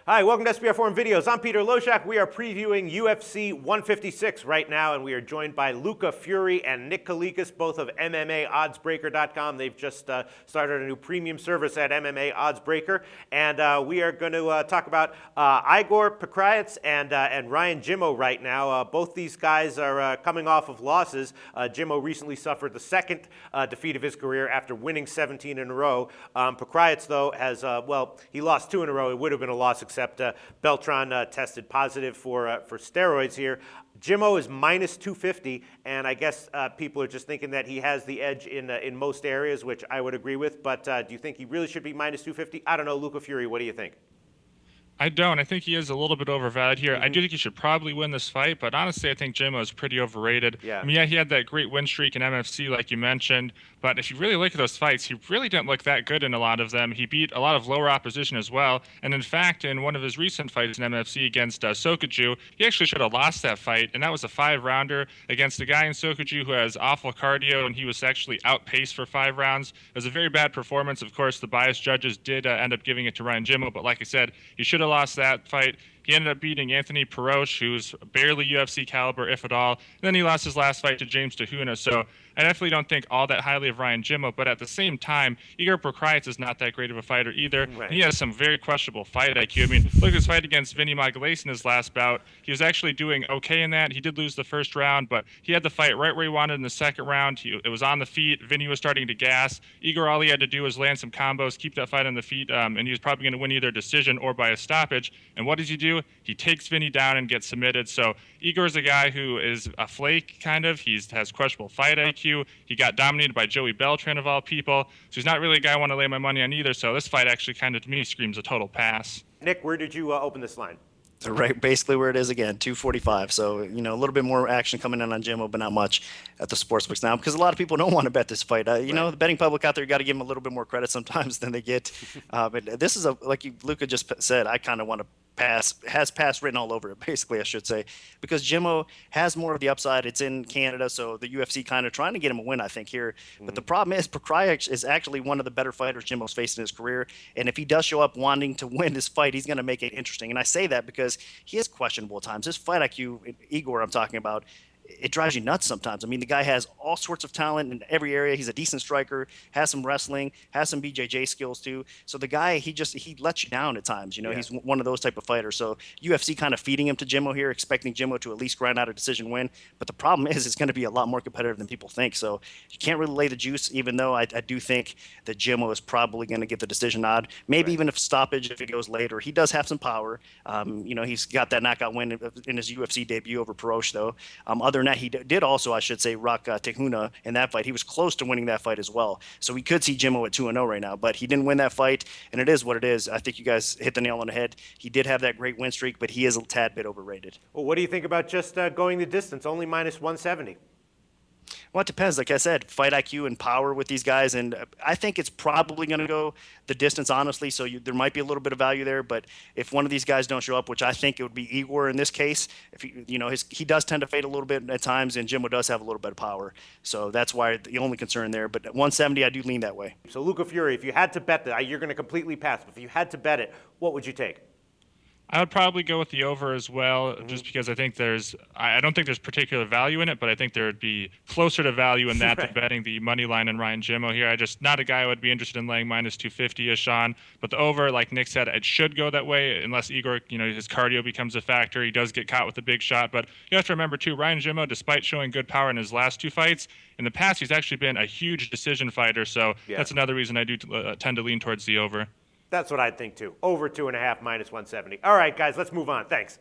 Hi, welcome to SBRForum Videos. I'm Peter Loshak. We are previewing UFC 156 right now, and we are joined by Luca Fury and Nick Kalikas, both of MMAoddsbreaker.com. They've just started a new premium service at MMA Oddsbreaker, and we are going to talk about Igor Pokrajac and Ryan Jimmo right now. Both these guys are coming off of losses. Jimmo recently suffered the second defeat of his career after winning 17 in a row. Pokrajac, though, has, he lost 2 in a row. It would have been a loss, except Beltran tested positive for steroids here. Jimmo is minus 250, and I guess people are just thinking that he has the edge in most areas, which I would agree with. But do you think he really should be minus 250? I don't know. Luca Fury, what do you think? I don't. I think he is a little bit overvalued here. I do think he should probably win this fight, but honestly, I think Jimmo is pretty overrated. Yeah. I mean, yeah, he had that great win streak in MFC, like you mentioned, but if you really look at those fights, he really didn't look that good in a lot of them. He beat a lot of lower opposition as well, and in fact, in one of his recent fights in MFC against Sokuju, he actually should have lost that fight, and that was a 5-rounder against a guy in Sokuju who has awful cardio, and he was actually outpaced for 5 rounds. It was a very bad performance. Of course, the biased judges did end up giving it to Ryan Jimmo, but like I said, he should have lost that fight. He ended up beating Anthony Perosh, who's barely UFC caliber, if at all. And then he lost his last fight to James Tahuna. So I definitely don't think all that highly of Ryan Jimmo. But at the same time, Igor Pokrajac is not that great of a fighter either. Right. He has some very questionable fight IQ. I mean, look at his fight against Vinny Magalhaes in his last bout. He was actually doing okay in that. He did lose the first round, but he had the fight right where he wanted in the second round. It was on the feet. Vinny was starting to gas. Igor, all he had to do was land some combos, keep that fight on the feet, and he was probably going to win either a decision or by a stoppage. And what does he do? He takes Vinny down and gets submitted. So Igor's a guy who is a flake, kind of. He has questionable fight IQ. He got dominated by Joey Beltran, of all people. So he's not really a guy I want to lay my money on either. So this fight actually kind of, to me, screams a total pass. Nick, where did you open this line? Right, basically where it is again, 245. So, a little bit more action coming in on Jimmo, but not much at the sportsbooks now because a lot of people don't want to bet this fight. The betting public out there, you got to give them a little bit more credit sometimes than they get. But this is Luca just said, I kind of want to has pass written all over it, basically, I should say, because Jimmo has more of the upside. It's in Canada, so the UFC kind of trying to get him a win, I think, here. Mm-hmm. But the problem is Pokrajac is actually one of the better fighters Jimmo's faced in his career, and if he does show up wanting to win this fight, he's going to make it interesting. And I say that because he is questionable at times. His fight IQ, Igor I'm talking about, it drives you nuts sometimes. I mean, the guy has all sorts of talent in every area. He's a decent striker, has some wrestling, has some BJJ skills too. So the guy, he lets you down at times. He's one of those type of fighters. So UFC kind of feeding him to Jimmo here, expecting Jimmo to at least grind out a decision win. But the problem is it's going to be a lot more competitive than people think. So you can't really lay the juice, even though I do think that Jimmo is probably going to get the decision nod. Maybe even if stoppage, if it goes later. He does have some power. He's got that knockout win in his UFC debut over Perosh, though. Other than that, he did also, I should say, rock Tahuna in that fight. He was close to winning that fight as well. So we could see Jimmo at 2-0 right now, but he didn't win that fight, and it is what it is. I think you guys hit the nail on the head. He did have that great win streak, but he is a tad bit overrated. Well, what do you think about just going the distance, only minus 170? Well, it depends. Like I said, fight IQ and power with these guys, and I think it's probably going to go the distance, honestly. So there might be a little bit of value there, but if one of these guys don't show up, which I think it would be Igor in this case, if he does tend to fade a little bit at times, and Jimmo does have a little bit of power. So that's why the only concern there. But at 170, I do lean that way. So Luca Fury, if you had to bet that, you're going to completely pass. But if you had to bet it, what would you take? I would probably go with the over as well, just because I think I don't think there's particular value in it, but I think there would be closer to value in that than betting the money line and Ryan Jimmo here. Not a guy I would be interested in laying minus 250-ish on, but the over, like Nick said, it should go that way unless Igor, his cardio becomes a factor. He does get caught with a big shot, but you have to remember too, Ryan Jimmo, despite showing good power in his last 2 fights, in the past he's actually been a huge decision fighter, so that's another reason I do tend to lean towards the over. That's what I think too. Over 2.5, minus 170. All right, guys, let's move on. Thanks.